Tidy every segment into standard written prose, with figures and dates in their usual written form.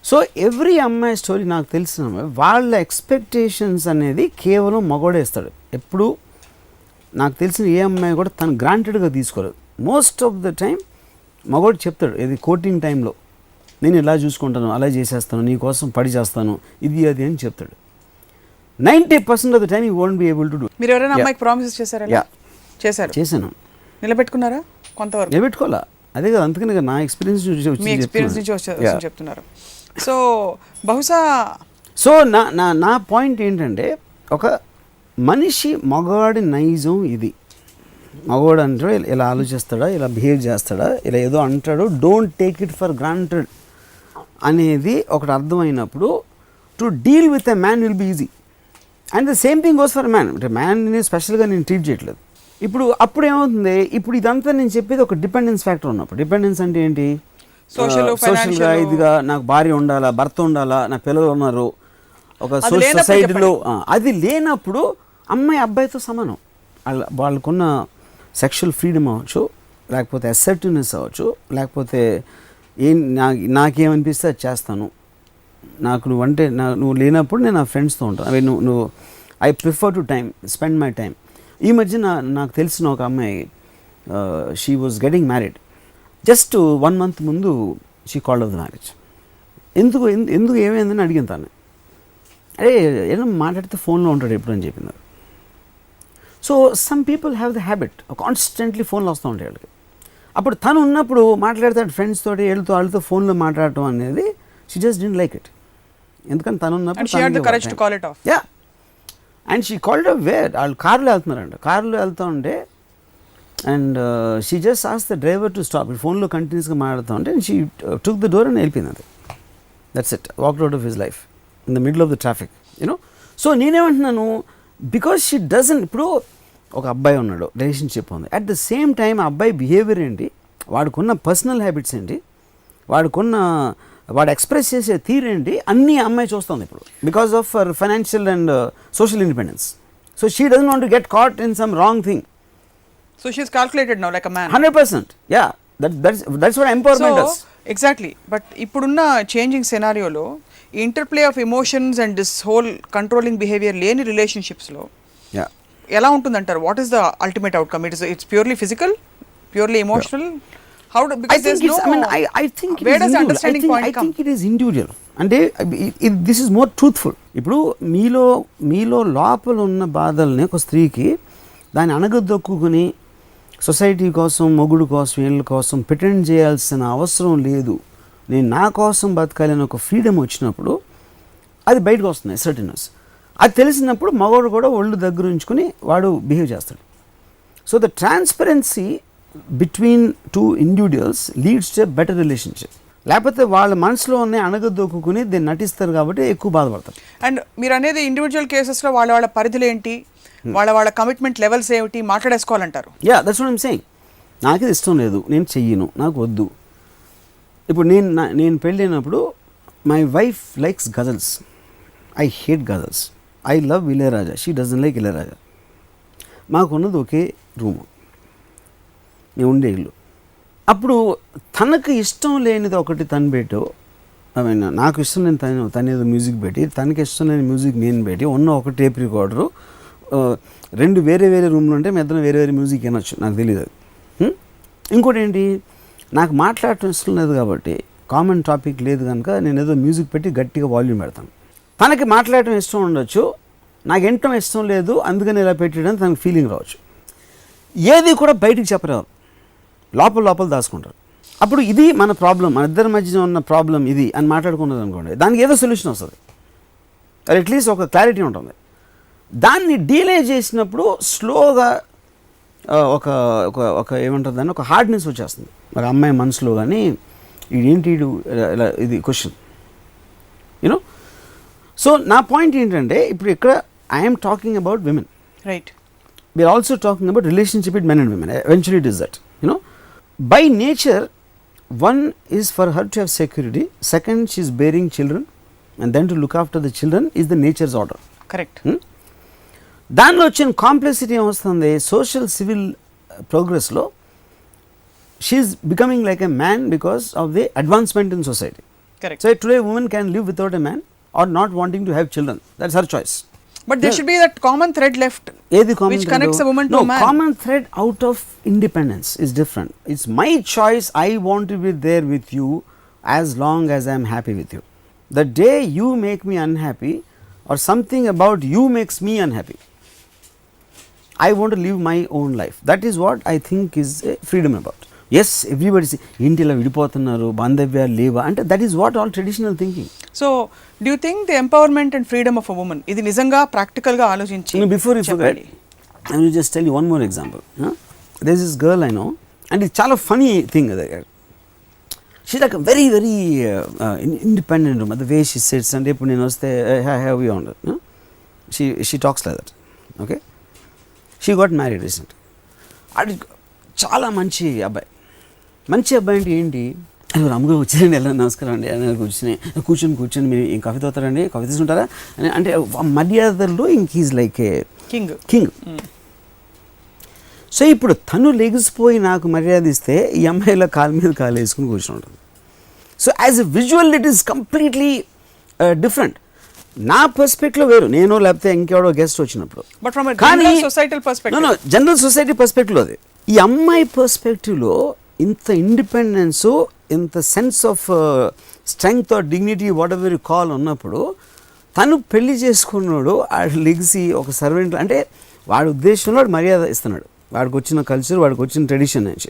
So every అమ్మాయి story నాకు తెలిసిన వాళ్ళ ఎక్స్పెక్టేషన్స్ అనేది కేవలం మగోడేస్తాడు. ఎప్పుడు నాకు తెలిసిన ఏ అమ్మాయి కూడా తను గ్రాంటెడ్గా తీసుకోలేదు. మోస్ట్ ఆఫ్ ద టైం మగోడు చెప్తాడు, ఇది కోటింగ్ టైంలో నేను ఇలా చూసుకుంటాను, అలా చేసేస్తాను, నీ కోసం పడి చేస్తాను, ఇది అది అని చెప్తాడు. 90% of the time you won't be able to do. మీరు ఎవరైనా అమ్మాయికి ప్రామిసెస్ చేశారా? చేశాను. నిలబెట్టుకున్నారా? కొంతవరకు నిలబెట్టుకోవాలా, అదే కదా. అందుకని నా ఎక్స్పీరియన్స్ నుంచి చెప్తున్నారు. సో బహుశా నా పాయింట్ ఏంటంటే, ఒక మనిషి మగవాడి నైజం ఇది. మగవాడు అంటే ఇలా ఆలోచిస్తాడా, ఇలా బిహేవ్ చేస్తాడా, ఇలా ఏదో అంటాడు, don't take it for granted అనేది ఒకటి అర్థమైనప్పుడు to deal with a man will be easy. And the same thing goes for man. అంటే మ్యాన్ని స్పెషల్గా నేను ట్రీట్ చేయట్లేదు. అప్పుడు ఏమవుతుంది, ఇప్పుడు ఇదంతా నేను చెప్పేది ఒక డిపెండెన్స్ ఫ్యాక్టర్ ఉన్నప్పుడు. డిపెండెన్స్ అంటే ఏంటి, సోషల్గా ఇదిగా నాకు భార్య ఉండాలా, భర్త ఉండాలా, నా పిల్లలు ఉన్నారు, ఒక సొసైటీలో అది లేనప్పుడు అమ్మాయి అబ్బాయితో సమానం. వాళ్ళకున్న సెక్షువల్ ఫ్రీడమ్ అవ్వచ్చు, లేకపోతే అసర్టివ్నెస్ అవ్వచ్చు, లేకపోతే నాకేమనిపిస్తే అది చేస్తాను, నాకు నువ్వంటే నువ్వు లేనప్పుడు నేను నా ఫ్రెండ్స్తో ఉంటాను, అవి నువ్వు I prefer to spend my time. ఈ మధ్య నాకు తెలిసిన ఒక అమ్మాయి, she was getting married. Just 1 month ముందు she called of the marriage. ఎందుకు ఏమైందని అడిగిన తాను. అరే ఏదో మాట్లాడితే ఫోన్లో ఉంటాడు ఎప్పుడు అని చెప్పింది. So some people have the habit, constantly ఫోన్లో వస్తూ ఉంటాయి వాళ్ళకి. అప్పుడు తను ఉన్నప్పుడు మాట్లాడతాడు ఫ్రెండ్స్ తోటి, వాళ్ళతో ఫోన్లో మాట్లాడటం అనేది she just didn't like it. ఎందుకంటే తను ఉన్నప్పుడు yeah, and she called up where, వాళ్ళు కార్లో వెళ్తున్నారంట. కార్లో వెళ్తూ ఉంటే and she just ask the driver to stop. ఫోన్లో కంటిన్యూస్గా మాట్లాడుతూ ఉంటే షీ టుక్ ద డోర్ అని వెళ్ళిపోయింది. అది that's it, walked out of his life in the middle of the traffic, you know. So నేనేమంటున్నాను, బికాజ్ షీ డజంట్. ఇప్పుడు ఒక అబ్బాయి ఉన్నాడు, రిలేషన్షిప్ ఉంది, అట్ ద సేమ్ టైం ఆ అబ్బాయి బిహేవియర్ ఏంటి, వాడుకున్న పర్సనల్ హ్యాబిట్స్ ఏంటి, వాడు ఎక్స్ప్రెస్ చేసే తీరేంటి, అన్నీ అమ్మాయి చూస్తుంది ఇప్పుడు, because of for financial and social independence. So she doesn't want to get caught in some wrong thing. So she is calculated now like a man. 100%. Yeah, that's what empowerment does. Exactly. But ippudunna changing scenario lo interplay of emotions and this whole controlling behavior leni relationships lo ela untundantaru? What is the ultimate outcome? It's purely physical, purely emotional. How do, because there's no, I think where does understanding point come? I think it is individual. అంటే this is more truthful. ఇప్పుడు మీలో లోపల ఉన్న బాధల్ని ఒక స్త్రీకి దాన్ని అణగదొక్కుని society కోసం, మొగుడు కోసం, వీళ్ళ కోసం ప్రిటెండ్ చేయాల్సిన అవసరం లేదు, నేను నా కోసం బతకాలని ఒక ఫ్రీడమ్ వచ్చినప్పుడు అది బయటకు వస్తుంది, అసర్టివ్నెస్. అది తెలిసినప్పుడు మగవాడు కూడా ఒళ్ళు దగ్గర ఉంచుకొని వాడు బిహేవ్ చేస్తాడు. So the transparency between 2 individuals leads to better relationship. లేకపోతే వాళ్ళ మనసులో ఉన్న అణగదొక్కుని దీన్ని నటిస్తారు కాబట్టి ఎక్కువ బాధపడతారు. అండ్ మీరు అనేది ఇండివిజువల్ కేసెస్లో వాళ్ళ పరిధులు ఏంటి, వాళ్ళ కమిట్మెంట్ లెవెల్స్ ఏమిటి మాట్లాడేసుకోవాలంటారు. Yeah, that's what I'm saying. నాకు ఇది ఇష్టం లేదు, నేను చెయ్యను, నాకు వద్దు. ఇప్పుడు నేను పెళ్ళైనప్పుడు my wife likes ghazals, I hate ghazals, I love Ilaiyaraaja, she doesn't like Ilaiyaraaja. మాకున్నది ఒకే రూము, మేము ఉండే ఇల్లు. అప్పుడు తనకు ఇష్టం లేనిది ఒకటి తను పెట్టు, ఐ మీన్ నాకు ఇష్టం లేని తనేదో మ్యూజిక్ పెట్టి, తనకి ఇష్టం లేని మ్యూజిక్ నేను పెట్టి, ఉన్న ఒక టేప్ రికార్డరు, 2 వేరే రూమ్లు ఉంటే మీ ఇద్దరం వేరే మ్యూజిక్ వినొచ్చు, నాకు తెలియదు అది. ఇంకోటి ఏంటి, నాకు మాట్లాడటం ఇష్టం లేదు కాబట్టి, కామన్ టాపిక్ లేదు కనుక నేను ఏదో మ్యూజిక్ పెట్టి గట్టిగా వాల్యూమ్ పెడతాను. తనకి మాట్లాడటం ఇష్టం ఉండొచ్చు, నాకు వినటం ఇష్టం లేదు అందుకని ఇలా పెట్టడం తనకు ఫీలింగ్ రావచ్చు. ఏది కూడా బయటికి చెప్పరావు, లోపల దాచుకుంటారు. అప్పుడు ఇది మన ప్రాబ్లం, మన ఇద్దరి మధ్య ఉన్న ప్రాబ్లం ఇది అని మాట్లాడుకున్నది అనుకోండి, దానికి ఏదో సొల్యూషన్ వస్తుంది, అట్లీస్ట్ ఒక క్లారిటీ ఉంటుంది. దాన్ని డీలే చేసినప్పుడు స్లోగా ఒక ఏమంటుంది దాన్ని, ఒక హార్డ్నెస్ వచ్చేస్తుంది మరి అమ్మాయి మనసులో. కానీ ఇదేంటి ఇది క్వశ్చన్, యూనో. సో నా పాయింట్ ఏంటంటే, ఇప్పుడు ఇక్కడ I'm talking about women, right? We're also talking about relationship with men and women. Eventually it is that, you know. By nature one is for her to have security, second she is bearing children, and then to look after the children is the nature's order. Correct. దానిలో వచ్చిన complexity ఏమొస్తుంది, social civil ప్రోగ్రెస్లో she is becoming like a man because of the advancement in society. Correct. So today woman can live without a man or not wanting to have children. That's her choice. But there should be that common thread left which connects a woman to a man. No, common thread out of independence is different. It's my choice. I want to be there with you as long as I am happy with you. The day you make me unhappy or something about you makes me unhappy, I want to live my own life. That is what I think is freedom about. Yes, everybody say ఇంటి ఇలా విడిపోతున్నారు, బాంధవ్యాలు లేవా అంటే that is what all traditional thinking. So, do you think the empowerment and freedom of a woman ఇది నిజంగా practical గా ఆలోచించి Before you forget, I will just tell you one more example. There is this girl I know and it's చాలా funny thing. She's like a very independent woman. The way she sits and ఎప్పుడు నేను వస్తే have you on it. She talks like that. Okay. She got married recently. అది చాలా మంచి అబ్బాయి. మంచి అబ్బాయి అంటే ఏంటి, రాముగా వచ్చారండి, ఎలా నమస్కారం అండి అని కూర్చొని మీరు ఏం కాఫీ తాగుతారండి, కాఫీ తీసుకుంటారా అని అంటే మర్యాదల్లో ఇంక is like a king. So ఇప్పుడు తను లెగిసిపోయి నాకు మర్యాద ఇస్తే ఈ అమ్మాయిల కాలు మీద కాలు వేసుకుని కూర్చొని ఉంటుంది. So as a visual it is completely different. నా పర్స్పెక్టివ్లో వేరు, నేను లేకపోతే ఇంకెవడో గెస్ట్ వచ్చినప్పుడు. కానీ జనరల్ సొసైటీ పర్స్పెక్టివ్లో అది. ఈ అమ్మాయి పర్స్పెక్టివ్లో ఇంత ఇండిపెండెన్స్, ఇంత sense of strength or dignity whatever you call ఉన్నప్పుడు తను పెళ్లి చేసుకున్నాడు, ఆడు లెగిసి ఒక సర్వెంట్ అంటే వాడి ఉద్దేశంలో వాడు మర్యాద ఇస్తున్నాడు, వాడికి వచ్చిన కల్చర్, వాడికి వచ్చిన ట్రెడిషన్ నుంచి.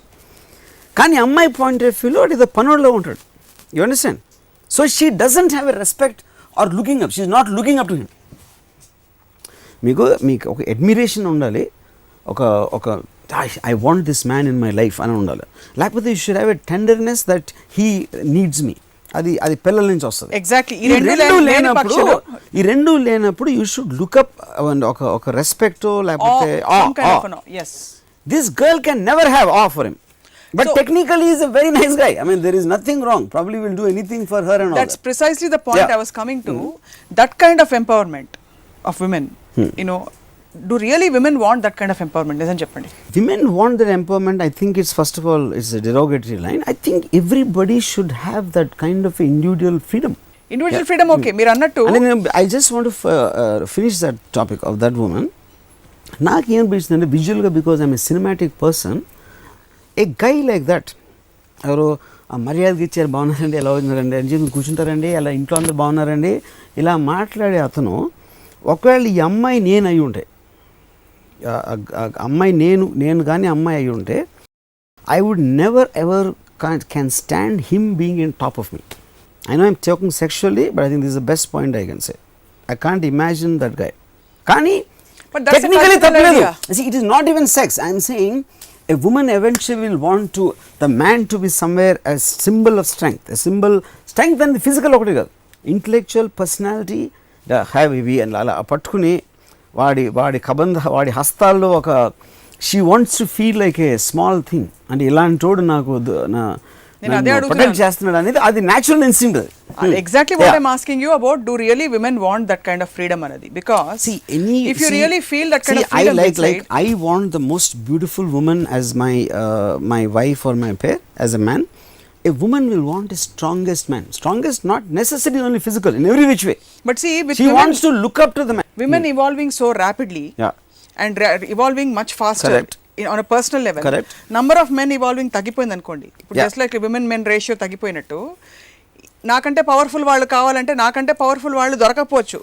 కానీ అమ్మాయి పాయింట్ ఆఫ్ వ్యూలో వాడు ఏదో పనుల్లో ఉంటాడు. You understand? So she doesn't have a respect or looking up, she is not looking up to him. మీకు ఒక అడ్మిరేషన్ ఉండాలి, ఒక I want this man in my life అని ఉండాలి. లేకపోతే you should have a tenderness that he needs me. అది పిల్లల నుంచి వస్తుంది. ఎగ్జాక్ట్లీ. ఈ రెండు లేనప్పుడు యూ షుడ్ లుక్ అప్ ఒక రెస్పెక్ట్, లేకపోతే this girl can never have of for him. But so, technically he is a very nice guy. I mean, there is nothing wrong. Probably will do anything for her and all. That's precisely the point I was coming to. That kind of empowerment of women, you know, do really women want that kind of empowerment? Isn't Japanese? Women want that empowerment. I think it's, first of all, it's a derogatory line. I think everybody should have that kind of individual freedom. Individual freedom, okay. Meer annattu. I just want to finish that topic of that woman. Naaku em anpistundante visual ga, because I'm a cinematic person. A guy like that, ఎవరు మర్యాదకి ఇచ్చారు, బాగున్నారండి, ఎలా ఉన్నారండి అని చెప్పి కూర్చుంటారండి, అలా ఇంట్లో అందరు బాగున్నారండి ఇలా మాట్లాడే అతను, ఒకవేళ ఈ అమ్మాయి నేను అయి ఉంటే, అమ్మాయి నేను కానీ అమ్మాయి అయి ఉంటే, I would never ever can stand him being in top of me. I know I'm talking sexually, but I think this the best point I can say. I can't imagine that guy. కానీ technically తప్పలేదు. It is not even sex. I'm saying a woman eventually will want to the man to be somewhere as symbol of strength, a symbol strength and the physical okati kaadu, intellectual personality have ivi and ala pattukuni vaadi kabandha vaadi hastallo oka, she wants to feel like a small thing and ilantodu naaku na protect చేస్తున్నాడు అనేది అది natural instinct. Exactly what I'm asking you about. Do really women want that kind of freedom anadi? Because if you really feel that kind of freedom, I want the most beautiful woman as my wife or my pair. As a man, a woman will want the strongest man. Strongest, not necessarily only physical, in every which way. But see, with she women, wants to look up to the man. Women evolving so rapidly, and evolving much faster. Correct. On a personal level. Correct. Number of men evolving తగ్గిపోయింది అనుకోండి. ఇప్పుడు just like women men ratio తగ్గిపోయినట్టు, నాకంటే powerful వాళ్ళు కావాలంటే నాకంటే powerful వాళ్ళు దొరకకపోవచ్చు.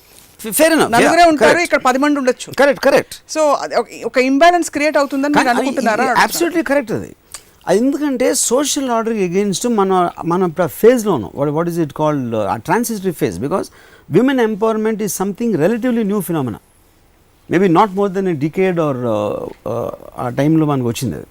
Fair enough. నలుగురే ఉంటారు, ఇక్కడ 10 మంది ఉండొచ్చు. Correct. సో ఒక ఇంబ్యాలెన్స్ క్రియేట్ అవుతుందని మీరు అనుకుంటున్నారా? Absolutely correct. అది ఎందుకంటే సోషల్ ఆర్డర్ అగెయిన్స్ట్ మన ఫేజ్లోను what is it called transitory phase, because women empowerment is something relatively new phenomena. Maybe not more than a decade or ఆ టైంలో మనకు వచ్చింది అది.